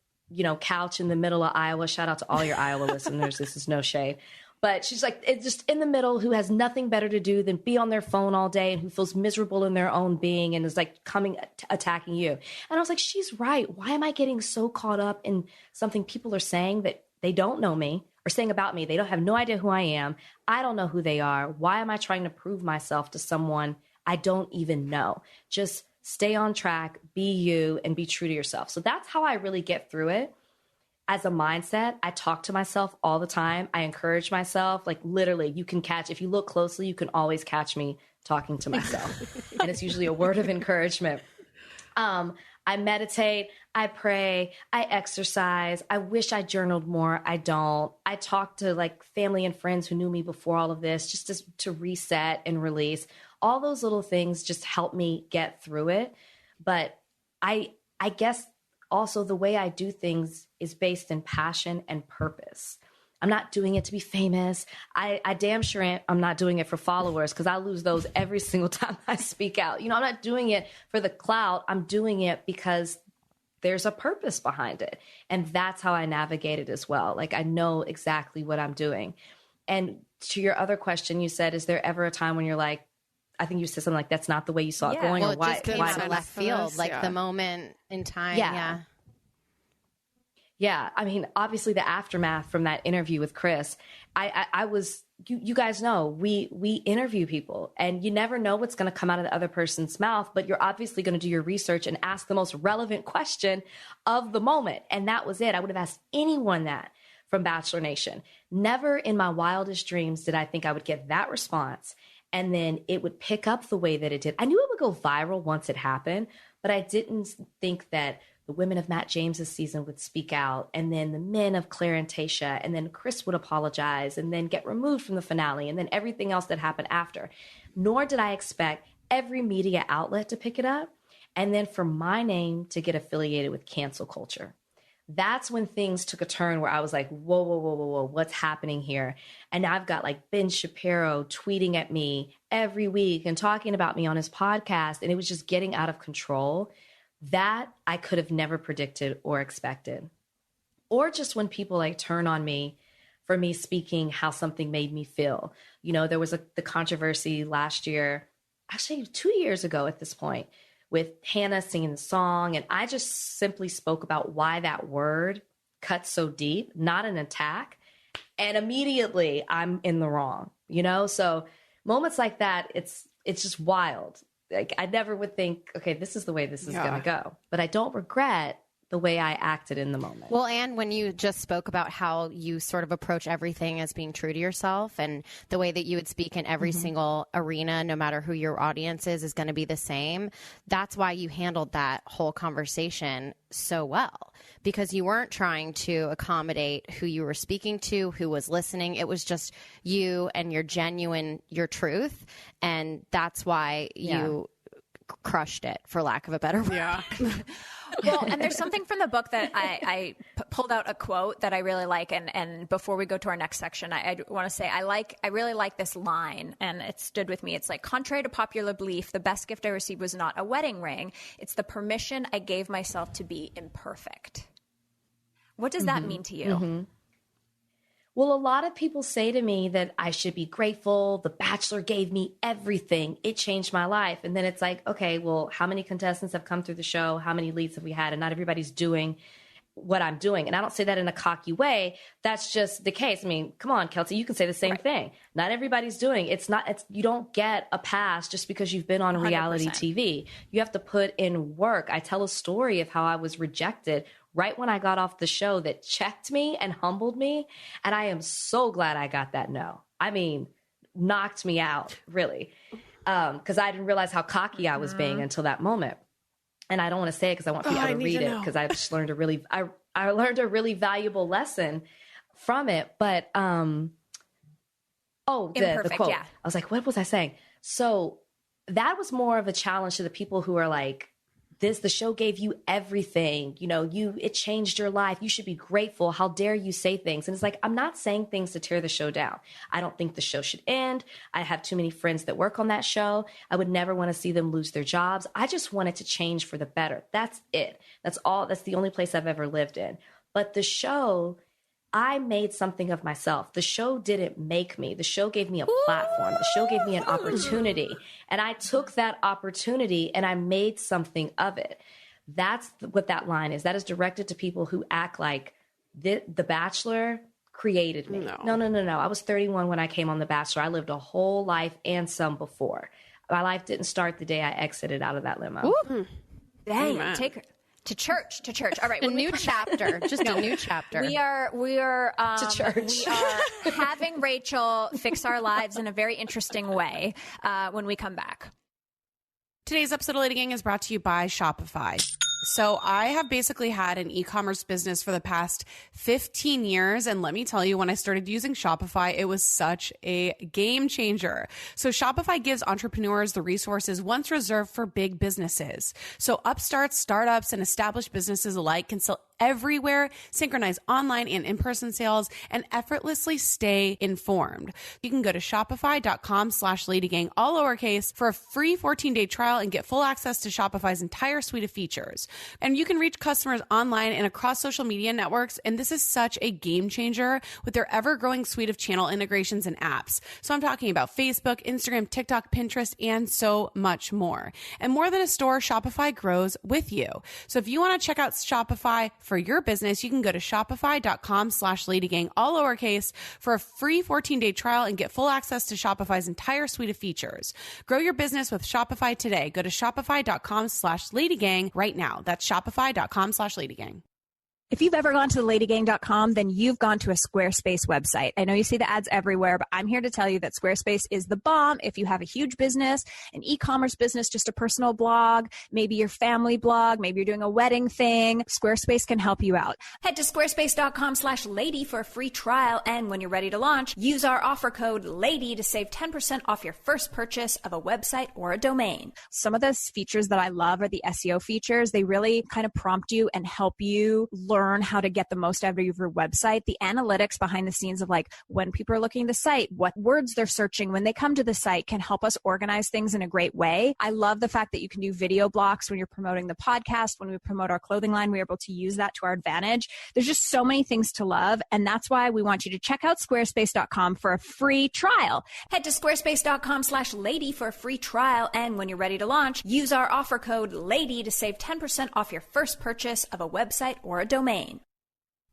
couch in the middle of Iowa. Shout out to all your Iowa listeners. This is no shade. But she's like, it's just in the middle, who has nothing better to do than be on their phone all day and who feels miserable in their own being and is like attacking you. And I was like, she's right. Why am I getting so caught up in something people are saying that they don't know me or saying about me? They don't have no idea who I am. I don't know who they are. Why am I trying to prove myself to someone I don't even know? Just stay on track, be you, and be true to yourself. So that's how I really get through it. As a mindset, I talk to myself all the time. I encourage myself. Like literally, you can catch, if you look closely, you can always catch me talking to myself. And it's usually a word of encouragement. I meditate, I pray, I exercise. I wish I journaled more. I don't. I talk to like family and friends who knew me before all of this, just to reset and release. All those little things just help me get through it. But I guess also the way I do things is based in passion and purpose. I'm not doing it to be famous. I damn sure I'm not doing it for followers because I lose those every single time I speak out. I'm not doing it for the clout. I'm doing it because there's a purpose behind it. And that's how I navigate it as well. Like I know exactly what I'm doing. And to your other question, you said, is there ever a time when you're like, I think you said something like, that's not the way you saw it going? Well, or why? It just came out of left field, like the moment in time. Yeah. I mean, obviously the aftermath from that interview with Kris, I was, you guys know, we interview people and you never know what's going to come out of the other person's mouth, but you're obviously going to do your research and ask the most relevant question of the moment. And that was it. I would have asked anyone that from Bachelor Nation. Never in my wildest dreams did I think I would get that response. And then it would pick up the way that it did. I knew it would go viral once it happened, but I didn't think that the women of Matt James's season would speak out, and then the men of Claire and Tayshia, and then Kris would apologize and then get removed from the finale, and then everything else that happened after. Nor did I expect every media outlet to pick it up, and then for my name to get affiliated with cancel culture. That's when things took a turn where I was like, whoa, what's happening here? And I've got like Ben Shapiro tweeting at me every week and talking about me on his podcast. And it was just getting out of control. That I could have never predicted or expected. Or just when people like turn on me for me speaking how something made me feel. There was the controversy last year, actually 2 years ago at this point, with Hannah singing the song. And I just simply spoke about why that word cuts so deep, not an attack. And immediately I'm in the wrong, So moments like that, it's just wild. Like I never would think, okay, this is the way this is going to go. But I don't regret the way I acted in the moment. Well, and when you just spoke about how you sort of approach everything as being true to yourself and the way that you would speak in every single arena, no matter who your audience is going to be the same. That's why you handled that whole conversation so well, because you weren't trying to accommodate who you were speaking to, who was listening. It was just you and your truth. And that's why you crushed it, for lack of a better word. Yeah. Well, and there's something from the book that I pulled out a quote that I really like. And before we go to our next section, I want to say I really like this line, and it stood with me. It's like, contrary to popular belief, the best gift I received was not a wedding ring. It's the permission I gave myself to be imperfect. What does that mean to you? Mm-hmm. Well, a lot of people say to me that I should be grateful. The Bachelor gave me everything. It changed my life. And then it's like, okay, well, how many contestants have come through the show? How many leads have we had? And not everybody's doing what I'm doing. And I don't say that in a cocky way. That's just the case. I mean, come on, Kelty, you can say the same thing. Not everybody's doing you don't get a pass just because you've been on reality 100%. TV. You have to put in work. I tell a story of how I was rejected right when I got off the show that checked me and humbled me. And I am so glad I got that no. I mean, knocked me out, really. Because I didn't realize how cocky I was being until that moment. And I don't want to say it because I want people to read it, because I just learned I learned a really valuable lesson from it. But the quote. Yeah. I was like, what was I saying? So that was more of a challenge to the people who are like, the show gave you everything. You know, it changed your life. You should be grateful. How dare you say things? And it's like, I'm not saying things to tear the show down. I don't think the show should end. I have too many friends that work on that show. I would never want to see them lose their jobs. I just want it to change for the better. That's it. That's all. That's the only place I've ever lived in. But the show, I made something of myself. The show didn't make me. The show gave me a platform. The show gave me an opportunity. And I took that opportunity and I made something of it. That's what that line is. That is directed to people who act like The Bachelor created me. No. I was 31 when I came on The Bachelor. I lived a whole life and some before. My life didn't start the day I exited out of that limo. Dang, take her. To church. All right. A new chapter. Just a new chapter. We are to church. We are having Rachel fix our lives in a very interesting way when we come back. Today's episode of LadyGang is brought to you by Shopify. So I have basically had an e-commerce business for the past 15 years. And let me tell you, when I started using Shopify, it was such a game changer. So Shopify gives entrepreneurs the resources once reserved for big businesses. So upstarts, startups, and established businesses alike can sell everywhere, synchronize online and in-person sales, and effortlessly stay informed. You can go to shopify.com/LadyGang, all lowercase, for a free 14-day trial and get full access to Shopify's entire suite of features. And you can reach customers online and across social media networks. And this is such a game changer with their ever-growing suite of channel integrations and apps. So I'm talking about Facebook, Instagram, TikTok, Pinterest, and so much more. And more than a store, Shopify grows with you. So if you want to check out Shopify for your business, you can go to shopify.com/LadyGang, all lowercase, for a free 14-day trial and get full access to Shopify's entire suite of features. Grow your business with Shopify today. Go to shopify.com/LadyGang right now. That's shopify.com/LadyGang. If you've ever gone to LadyGang.com, then you've gone to a Squarespace website. I know you see the ads everywhere, but I'm here to tell you that Squarespace is the bomb. If you have a huge business, an e-commerce business, just a personal blog, maybe your family blog, maybe you're doing a wedding thing, Squarespace can help you out. Head to squarespace.com/lady for a free trial. And when you're ready to launch, use our offer code LADY to save 10% off your first purchase of a website or a domain. Some of those features that I love are the SEO features. They really kind of prompt you and help you learn how to get the most out of your website. The analytics behind the scenes of like when people are looking at the site, what words they're searching when they come to the site can help us organize things in a great way. I love the fact that you can do video blocks when you're promoting the podcast. When we promote our clothing line, we're able to use that to our advantage. There's just so many things to love. And that's why we want you to check out squarespace.com for a free trial. Head to squarespace.com/lady for a free trial. And when you're ready to launch, use our offer code LADY to save 10% off your first purchase of a website or a domain.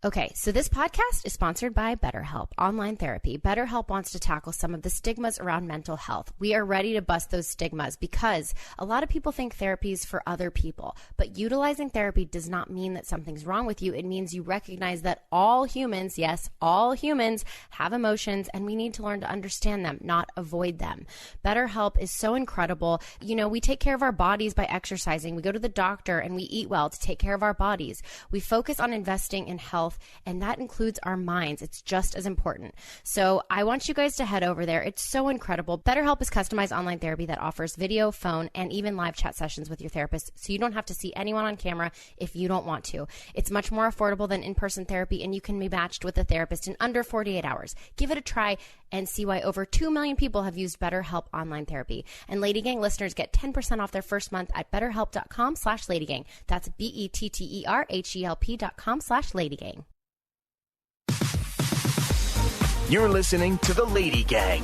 Okay, so this podcast is sponsored by BetterHelp, online therapy. BetterHelp wants to tackle some of the stigmas around mental health. We are ready to bust those stigmas because a lot of people think therapy is for other people, but utilizing therapy does not mean that something's wrong with you. It means you recognize that all humans, yes, all humans have emotions, and we need to learn to understand them, not avoid them. BetterHelp is so incredible. You know, we take care of our bodies by exercising. We go to the doctor and we eat well to take care of our bodies. We focus on investing in health, and that includes our minds. It's just as important. So I want you guys to head over there. It's so incredible. BetterHelp is customized online therapy that offers video, phone, and even live chat sessions with your therapist, so you don't have to see anyone on camera if you don't want to. It's much more affordable than in-person therapy, and you can be matched with a therapist in under 48 hours. Give it a try and see why over 2 million people have used BetterHelp online therapy. And LadyGang listeners get 10% off their first month at betterhelp.com/LadyGang. That's BetterHelp.com/LadyGang. You're listening to the LadyGang.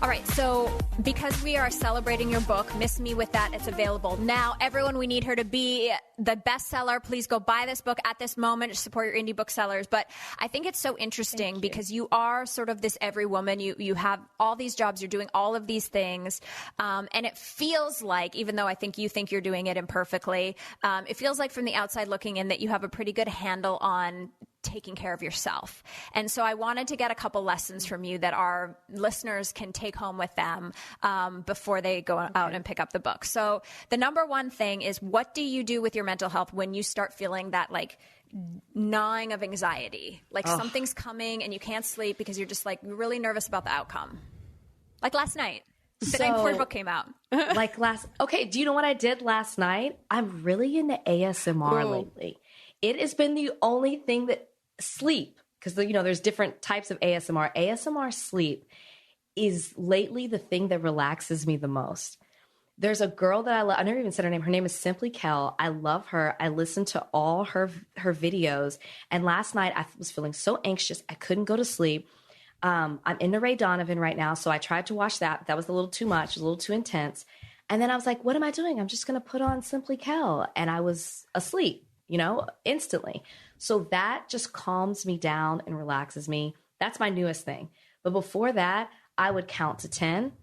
All right, so because we are celebrating your book, Miss Me With That, it's available now. Everyone, we need her to be the bestseller. Please go buy this book at this moment to support your indie booksellers. But I think it's so interesting because you are sort of this every woman. You have all these jobs. You're doing all of these things. And it feels like, even though I think you think you're doing it imperfectly, it feels like from the outside looking in that you have a pretty good handle on taking care of yourself. And so I wanted to get a couple lessons from you that our listeners can take home with them before they go out and pick up the book. So the number one thing is, what do you do with your mental health when you start feeling that like gnawing of anxiety? Like something's coming and you can't sleep because you're just like really nervous about the outcome. Like last night. The night before your book came out. Do you know what I did last night? I'm really into ASMR lately. It has been the only thing that sleep, because there's different types of ASMR. ASMR sleep is lately the thing that relaxes me the most. There's a girl that I love. I never even said her name. Her name is Simply Kel. I love her. I listened to all her videos. And last night I was feeling so anxious. I couldn't go to sleep. I'm into Ray Donovan right now. So I tried to watch that. That was a little too much. It was a little too intense. And then I was like, what am I doing? I'm just going to put on Simply Kel. And I was asleep, instantly. So that just calms me down and relaxes me. That's my newest thing. But before that, I would count to 10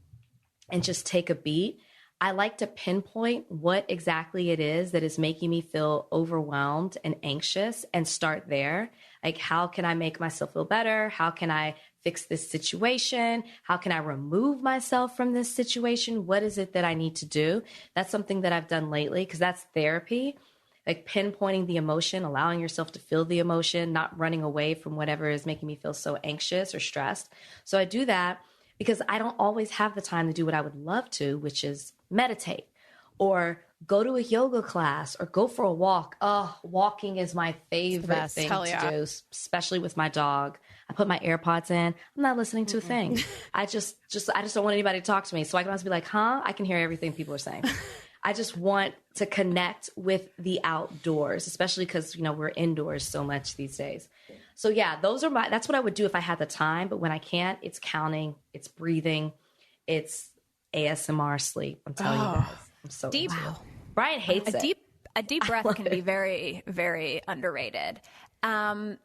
and just take a beat. I like to pinpoint what exactly it is that is making me feel overwhelmed and anxious and start there. Like, how can I make myself feel better? How can I fix this situation? How can I remove myself from this situation? What is it that I need to do? That's something that I've done lately, because that's therapy. Like pinpointing the emotion, allowing yourself to feel the emotion, not running away from whatever is making me feel so anxious or stressed. So I do that because I don't always have the time to do what I would love to, which is meditate or go to a yoga class or go for a walk. Oh, walking is my favorite thing to do, especially with my dog. I put my AirPods in. I'm not listening to a thing. I just don't want anybody to talk to me. So I can always be like, I can hear everything people are saying. I just want to connect with the outdoors, especially because, we're indoors so much these days. So yeah, that's what I would do if I had the time. But when I can't, it's counting, it's breathing, it's ASMR sleep. I'm telling you guys. I'm so deep. Wow. Brian hates it. A deep breath can be very, very underrated.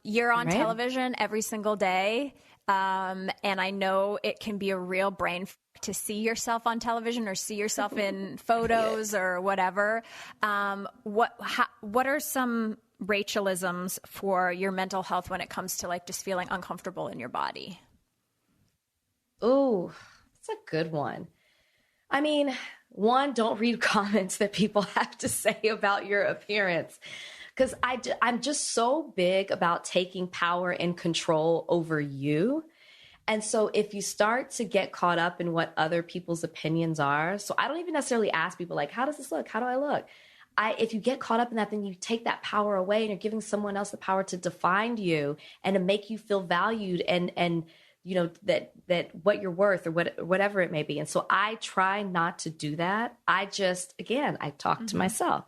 You're on television every single day. And I know it can be a real brain f- to see yourself on television or see yourself in photos or whatever. What are some Rachelisms for your mental health when it comes to like just feeling uncomfortable in your body? Oh, that's a good one. I mean, one, don't read comments that people have to say about your appearance. Because I'm just so big about taking power and control over you. And so if you start to get caught up in what other people's opinions are, so I don't even necessarily ask people like, how does this look? How do I look? If you get caught up in that, then you take that power away and you're giving someone else the power to define you and to make you feel valued and that what you're worth or whatever it may be. And so I try not to do that. I talk to myself.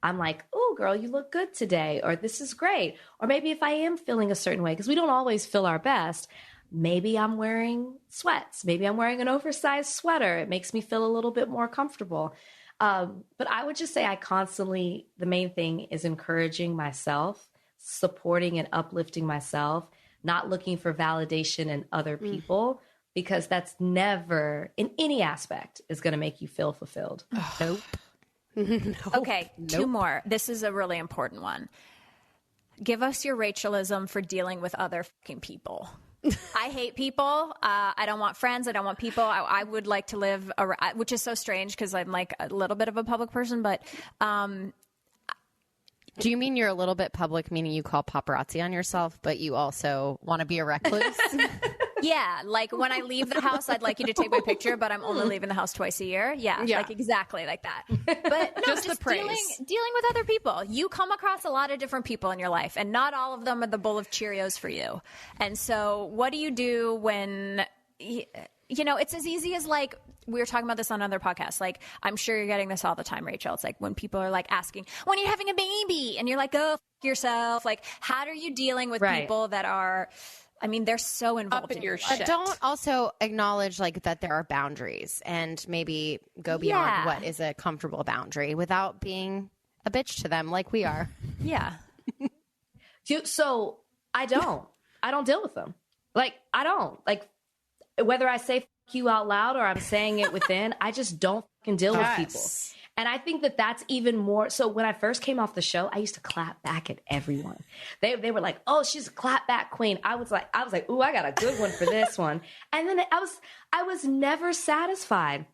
I'm like, oh, girl, you look good today, or this is great. Or maybe if I am feeling a certain way, because we don't always feel our best, maybe I'm wearing sweats. Maybe I'm wearing an oversized sweater. It makes me feel a little bit more comfortable. But I would just say the main thing is encouraging myself, supporting and uplifting myself, not looking for validation in other people, because that's never, in any aspect, is going to make you feel fulfilled. Nope. Okay, two more. This is a really important one. Give us your Rachelism for dealing with other fucking people. I hate people. I don't want friends. I don't want people. I would like to live, which is so strange because I'm like a little bit of a public person, but do you mean you're a little bit public, meaning you call paparazzi on yourself, but you also want to be a recluse? Yeah, like when I leave the house, I'd like you to take my picture, but I'm only leaving the house twice a year. Yeah, like exactly like that. But no, just the praise. Dealing with other people. You come across a lot of different people in your life, and not all of them are the bowl of Cheerios for you. And so what do you do when, it's as easy as like, we were talking about this on other podcasts. Like, I'm sure you're getting this all the time, Rachel. It's like when people are like asking, when are you having a baby? And you're like, go f- yourself. Like, how are you dealing with people that are I mean, they're so involved in your shit. But don't also acknowledge like that there are boundaries and maybe go beyond what is a comfortable boundary without being a bitch to them like we are. Yeah. So I don't deal with them. Like, I don't. Like, whether I say fuck you out loud or I'm saying it within, I just don't fucking deal with people. And I think that that's even more. So when I first came off the show, I used to clap back at everyone. They were like, "Oh, she's a clap back queen." I was like, "Ooh, I got a good one for this one." And then I was never satisfied.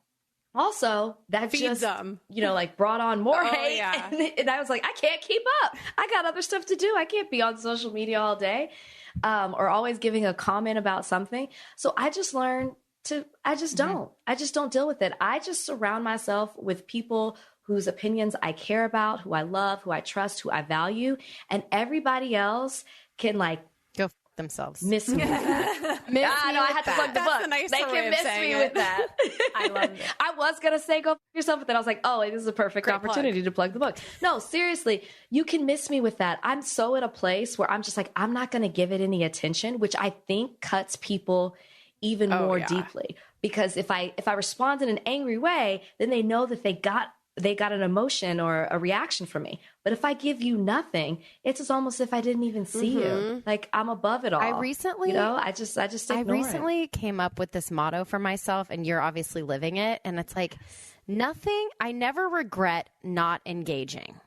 Also, that just them. Like brought on more hate. Yeah. And I was like, I can't keep up. I got other stuff to do. I can't be on social media all day, or always giving a comment about something. So I just learned. I just don't deal with it. I just surround myself with people whose opinions I care about, who I love, who I trust, who I value, and everybody else can like go f themselves. Miss me. I had to plug the book. They can miss me with that. I love it. I was gonna say go f yourself, but then I was like, oh, this is a perfect opportunity to plug the book. No, seriously, you can miss me with that. I'm so at a place where I'm just like, I'm not gonna give it any attention, which I think cuts people even more deeply, because if I respond in an angry way, then they know that they got an emotion or a reaction from me. But if I give you nothing, it's just almost if I didn't even see you. Like, I'm above it all. I recently, I just came up with this motto for myself, and you're obviously living it. And it's like, I never regret not engaging.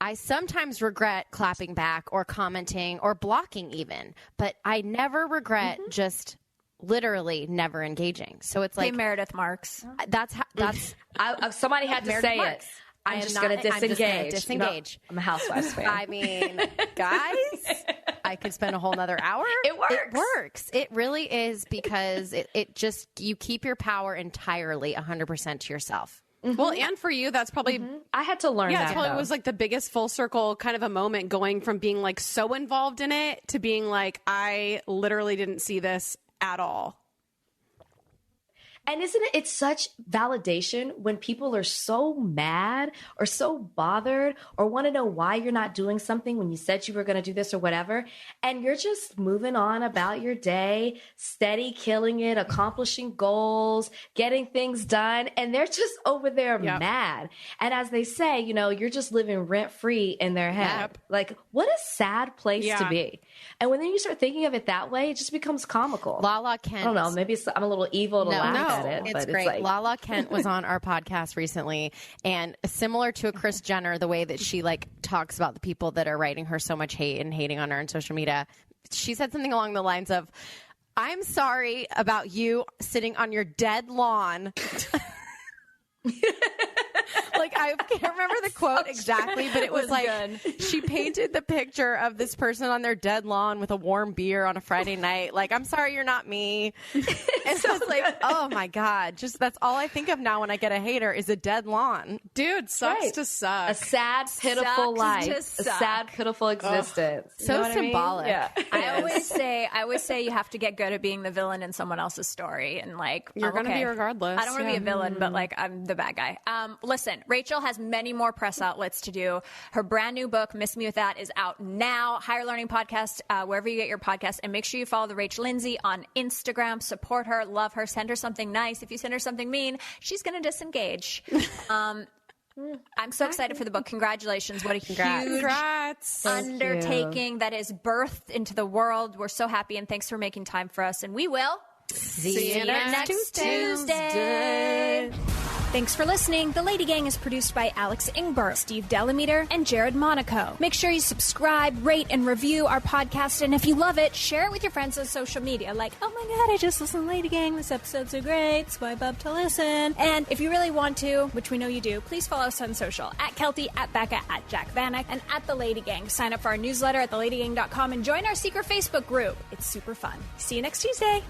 I sometimes regret clapping back or commenting or blocking even, but I never regret just literally never engaging. So it's like Meredith Marks. That's somebody had to say Marks. It. I'm just going to disengage. Disengage. I'm a Housewives fan. I mean, guys, I could spend a whole nother hour. It works. It works. It really is, because it just, you keep your power entirely 100% to yourself. Well, and for you, that's probably I had to learn that. Yeah, it probably was like the biggest full circle kind of a moment, going from being like so involved in it to being like, I literally didn't see this at all. And isn't it's such validation when people are so mad or so bothered or want to know why you're not doing something when you said you were going to do this or whatever, and you're just moving on about your day, steady killing it, accomplishing goals, getting things done, and they're just over there mad. And as they say, you're just living rent-free in their head. Like, what a sad place to be. And when then you start thinking of it that way, it just becomes comical. Lala Kent. I don't know, maybe I'm a little evil to laugh at it. It's great. Like... Lala Kent was on our podcast recently, and similar to a Kris Jenner, the way that she like talks about the people that are writing her so much hate and hating on her on social media, she said something along the lines of, "I'm sorry about you sitting on your dead lawn." Like, I can't remember the quote exactly, but it was like good. She painted the picture of this person on their dead lawn with a warm beer on a Friday night. Like, I'm sorry you're not me. And so it's like, oh my God, just that's all I think of now when I get a hater is a dead lawn. Dude, sucks to suck. A sad, pitiful life. A sad, pitiful existence. So symbolic. I mean? Yeah. I always say you have to get good at being the villain in someone else's story. And like, you're going to be regardless. I don't want to be a villain, but like, I'm the bad guy. Listen, Rachel has many more press outlets to do. Her brand new book, Miss Me With That, is out now. Higher Learning Podcast, wherever you get your podcast. And make sure you follow the Rach Lindsay on Instagram. Support her, love her, send her something nice. If you send her something mean, she's going to disengage. I'm so excited for the book. Congratulations. What a huge undertaking that is birthed into the world. We're so happy, and thanks for making time for us. And we will see you next Tuesday. Thanks for listening. The Lady Gang is produced by Alex Ingber, Steve Delameter, and Jared Monaco. Make sure you subscribe, rate, and review our podcast. And if you love it, share it with your friends on social media. Like, oh my God, I just listened to Lady Gang. This episode's so great. Swipe up to listen. And if you really want to, which we know you do, please follow us on social. At Kelty, at Becca, at Jack Vanek, and at The Lady Gang. Sign up for our newsletter at theladygang.com and join our secret Facebook group. It's super fun. See you next Tuesday.